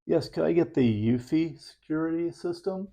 Yes, could I get the Eufy security system?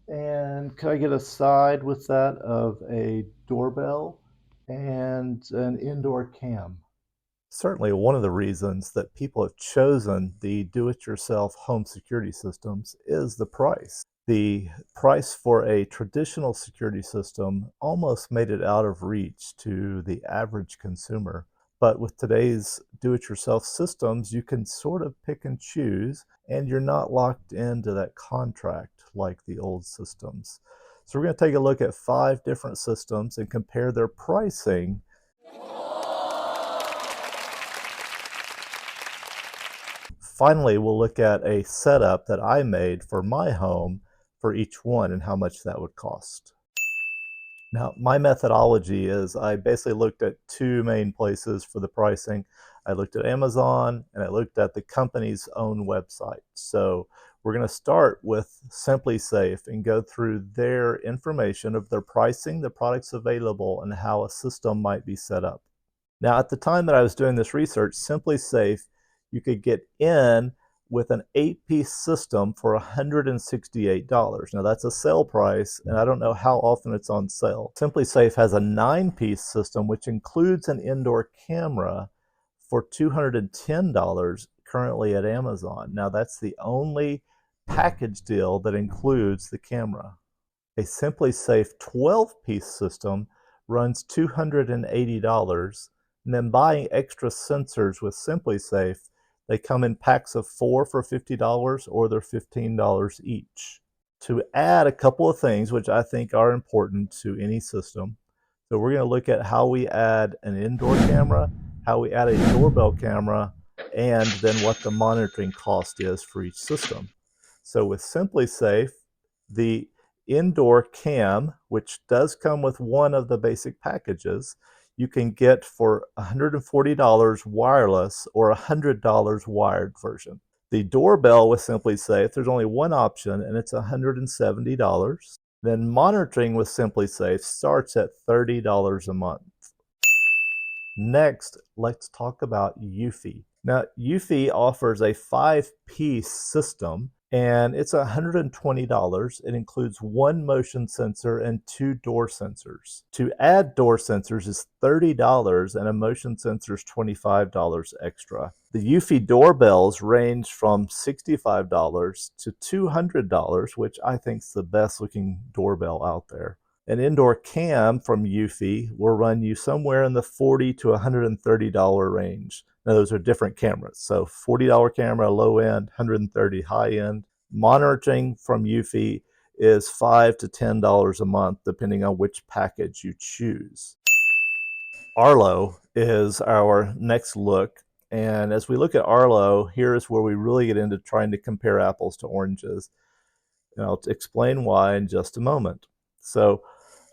And could I get a side with that of a doorbell and an indoor cam? Certainly, one of the reasons that people have chosen the do-it-yourself home security systems is the price. The price for a traditional security system almost made it out of reach to the average consumer. But with today's do-it-yourself systems, you can sort of pick and choose, and you're not locked into that contract like the old systems. So we're going to take a look at 5 different systems and compare their pricing. Finally, we'll look at a setup that I made for my home for each one and how much that would cost. Now, my methodology is I basically looked at 2 main places for the pricing. I looked at Amazon and I looked at the company's own website. So we're going to start with Simplisafe and go through their information of their pricing, the products available, and how a system might be set up. Now, at the time that I was doing this research, Simplisafe, you could get in with an 8-piece system for $168. Now, that's a sale price, and I don't know how often it's on sale. Simplisafe has a 9-piece system, which includes an indoor camera for $210 currently at Amazon. Now, that's the only package deal that includes the camera. A Simplisafe 12-piece system runs $280, and then buying extra sensors with Simplisafe, they come in packs of 4 for $50 or they're $15 each. To add a couple of things which I think are important to any system, so we're going to look at how we add an indoor camera, how we add a doorbell camera, and then what the monitoring cost is for each system. So with Simplisafe, the indoor cam, which does come with one of the basic packages, you can get for $140 wireless or $100 wired version. The doorbell with Simplisafe, there's only one option and it's $170. Then monitoring with Simplisafe starts at $30 a month. Next, let's talk about Eufy. Now, Eufy offers a 5-piece system and it's $120. It includes 1 motion sensor and 2 door sensors. To add door sensors is $30 and a motion sensor is $25 extra. The Eufy doorbells range from $65 to $200, which I think is the best looking doorbell out there. An indoor cam from Eufy will run you somewhere in the $40 to $130 range. Now, those are different cameras. So $40 camera, low end, $130 high end. Monitoring from Eufy is $5 to $10 a month, depending on which package you choose. Arlo is our next look. And as we look at Arlo, here's where we really get into trying to compare apples to oranges. And I'll explain why in just a moment. So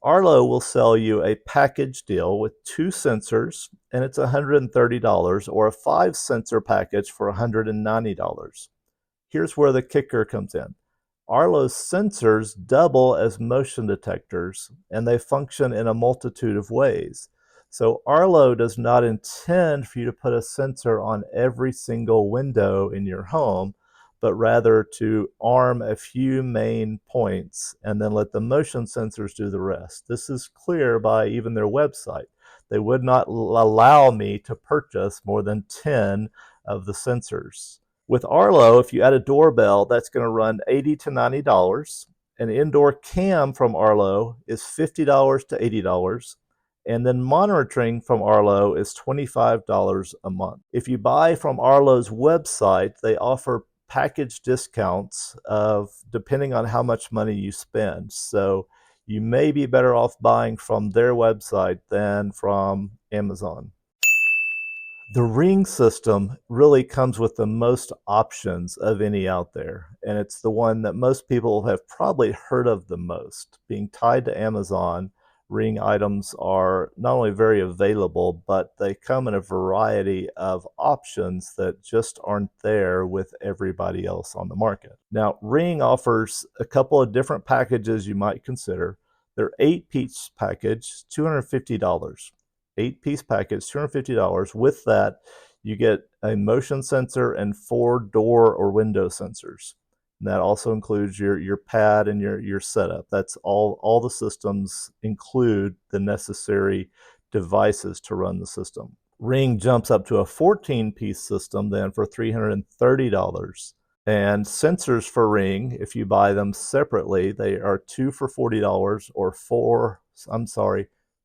Arlo will sell you a package deal with 2 sensors, and it's $130, or a 5-sensor package for $190. Here's where the kicker comes in. Arlo's sensors double as motion detectors, and they function in a multitude of ways. So Arlo does not intend for you to put a sensor on every single window in your home, but rather to arm a few main points and then let the motion sensors do the rest. This is clear by even their website. They would not allow me to purchase more than 10 of the sensors. With Arlo, if you add a doorbell, that's going to run $80 to $90. An indoor cam from Arlo is $50 to $80. And then monitoring from Arlo is $25 a month. If you buy from Arlo's website, they offer package discounts of depending on how much money you spend. So you may be better off buying from their website than from Amazon. The Ring system really comes with the most options of any out there, and it's the one that most people have probably heard of the most. Being tied to Amazon, Ring items are not only very available, but they come in a variety of options that just aren't there with everybody else on the market. Now, Ring offers a couple of different packages you might consider. Their 8-piece package, $250. 8-piece package, $250. With that, You get a motion sensor and 4 door or window sensors. And that also includes your pad and your setup. That's all the systems include the necessary devices to run the system. Ring jumps up to a 14-piece system then for $330. And sensors for Ring, if you buy them separately, they are 2 for $40 or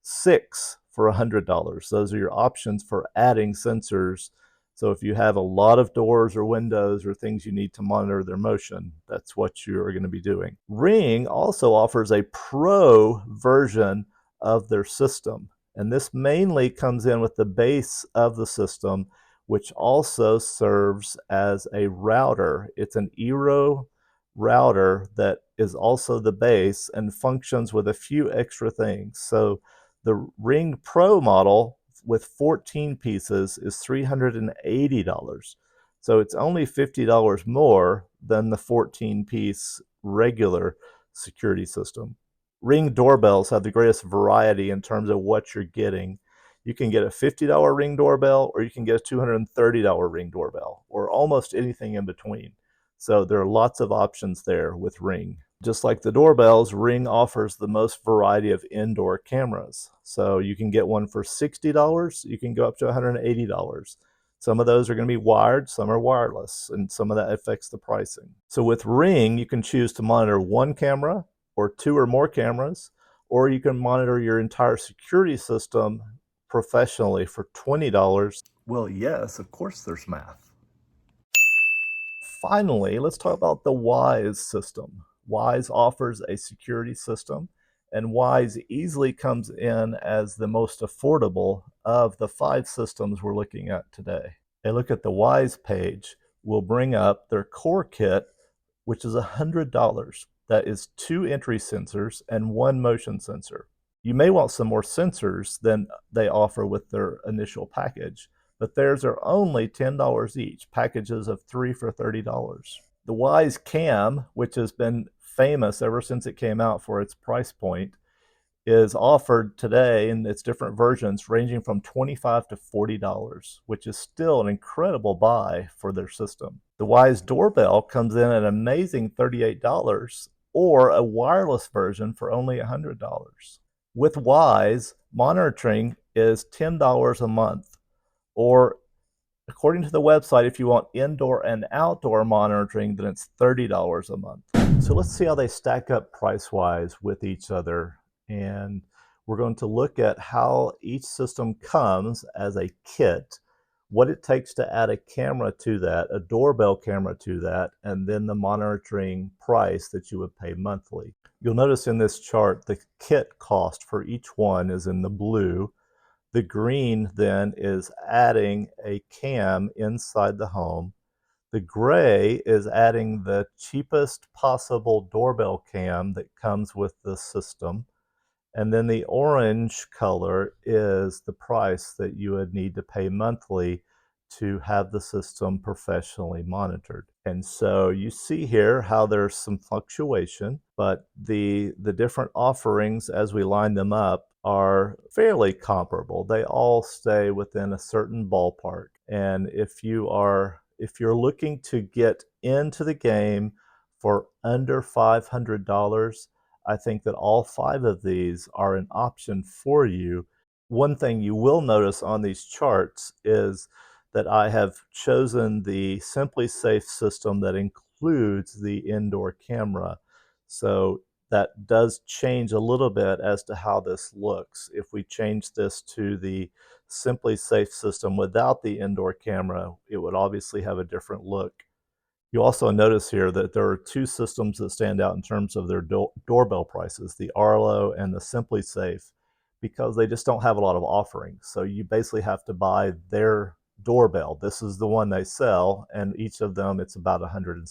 6 for $100. Those are your options for adding sensors. So if you have a lot of doors or windows or things you need to monitor their motion, that's what you're going to be doing. Ring also offers a pro version of their system. And this mainly comes in with the base of the system, which also serves as a router. It's an Eero router that is also the base and functions with a few extra things. So the Ring Pro model with 14 pieces is $380. So it's only $50 more than the 14-piece regular security system. Ring doorbells have the greatest variety in terms of what you're getting. You can get a $50 Ring doorbell, or you can get a $230 Ring doorbell, or almost anything in between. So there are lots of options there with Ring. Just like the doorbells, Ring offers the most variety of indoor cameras. So you can get one for $60, you can go up to $180. Some of those are going to be wired, some are wireless, and some of that affects the pricing. So with Ring, you can choose to monitor one camera, or 2 or more cameras, or you can monitor your entire security system professionally for $20. Well, yes, of course there's math. Finally, let's talk about the Wyze system. Wyze offers a security system, and Wyze easily comes in as the most affordable of the 5 systems we're looking at today. A look at the Wyze page will bring up their core kit, which is $100. That is 2 entry sensors and 1 motion sensor. You may want some more sensors than they offer with their initial package, but theirs are only $10 each, packages of 3 for $30. The Wyze Cam, which has been famous ever since it came out for its price point, is offered today in its different versions ranging from $25 to $40, which is still an incredible buy for their system. The Wyze doorbell comes in at an amazing $38, or a wireless version for only $100. With Wyze, monitoring is $10 a month, or according to the website, if you want indoor and outdoor monitoring, then it's $30 a month. So let's see how they stack up price-wise with each other. And we're going to look at how each system comes as a kit, what it takes to add a camera to that, a doorbell camera to that, and then the monitoring price that you would pay monthly. You'll notice in this chart, the kit cost for each one is in the blue. The green then is adding a cam inside the home. The gray is adding the cheapest possible doorbell cam that comes with the system. And then the orange color is the price that you would need to pay monthly to have the system professionally monitored. And so you see here how there's some fluctuation, but the different offerings as we line them up are fairly comparable. They all stay within a certain ballpark. And if you're looking to get into the game for under $500, I think that all 5 of these are an option for you. One thing you will notice on these charts is that I have chosen the Simplisafe system that includes the indoor camera. So that does change a little bit as to how this looks. If we change this to the Simplisafe system without the indoor camera, it would obviously have a different look. You also notice here that there are 2 systems that stand out in terms of their doorbell prices, the Arlo and the Simplisafe, because they just don't have a lot of offerings. So you basically have to buy their doorbell. This is the one they sell, and each of them, it's about $170.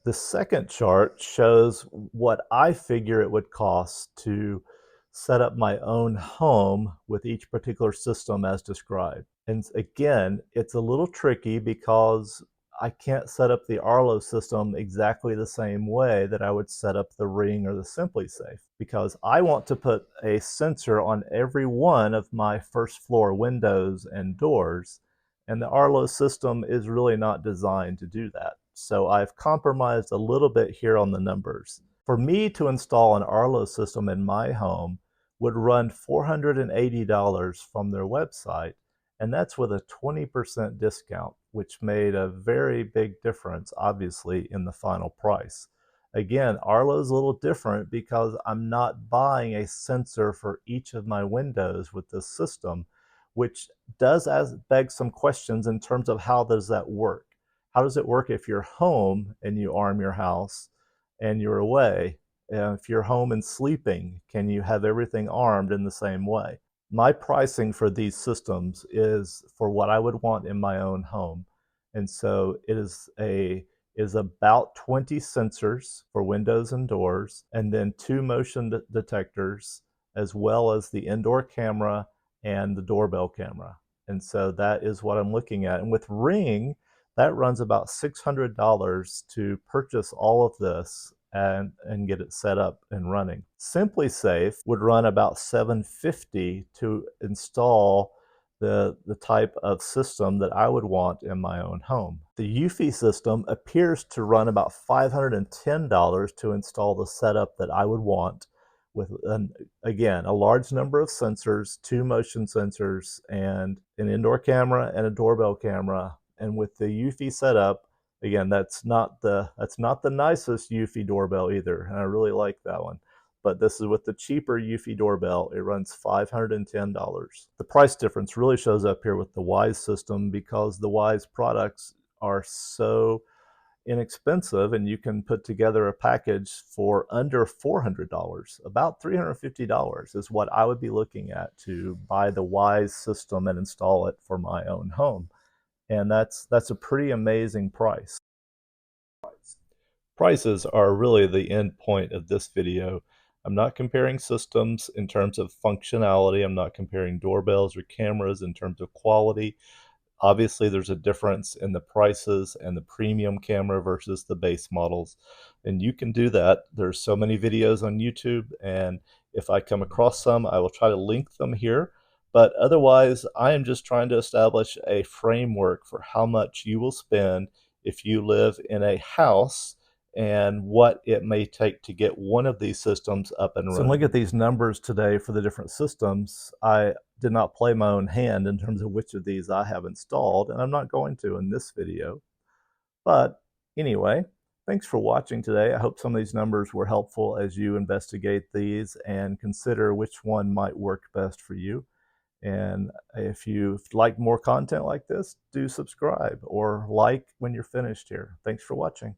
The second chart shows what I figure it would cost to set up my own home with each particular system as described. And again, it's a little tricky because I can't set up the Arlo system exactly the same way that I would set up the Ring or the Simplisafe, because I want to put a sensor on every one of my first floor windows and doors. And the Arlo system is really not designed to do that. So I've compromised a little bit here on the numbers. For me to install an Arlo system in my home would run $480 from their website, and that's with a 20% discount, which made a very big difference, obviously, in the final price. Again, Arlo is a little different because I'm not buying a sensor for each of my windows with this system, which does beg some questions in terms of how does that work? How does it work if you're home and you arm your house and you're away? If you're home and sleeping, can you have everything armed in the same way? My pricing for these systems is for what I would want in my own home. And so it is about 20 sensors for windows and doors, and then 2 motion detectors, as well as the indoor camera and the doorbell camera. And so that is what I'm looking at. And with Ring, that runs about $600 to purchase all of this and get it set up and running. Simplisafe would run about $750 to install the type of system that I would want in my own home. The Eufy system appears to run about $510 to install the setup that I would want, with again a large number of sensors, 2 motion sensors, and an indoor camera and a doorbell camera. And with the Eufy setup, again, that's not the nicest Eufy doorbell either, and I really like that one. But this is with the cheaper Eufy doorbell. It runs $510. The price difference really shows up here with the Wyze system because the Wyze products are so inexpensive, and you can put together a package for under $400. About $350 is what I would be looking at to buy the Wyze system and install it for my own home. And that's a pretty amazing price. Prices are really the end point of this video. I'm not comparing systems in terms of functionality. I'm not comparing doorbells or cameras in terms of quality. Obviously, there's a difference in the prices and the premium camera versus the base models. And you can do that. There's so many videos on YouTube, and if I come across some, I will try to link them here. But otherwise, I am just trying to establish a framework for how much you will spend if you live in a house and what it may take to get one of these systems up and running. So look at these numbers today for the different systems. I did not play my own hand in terms of which of these I have installed, and I'm not going to in this video. But anyway, thanks for watching today. I hope some of these numbers were helpful as you investigate these and consider which one might work best for you. And if you'd like more content like this, do subscribe or like when you're finished here. Thanks for watching.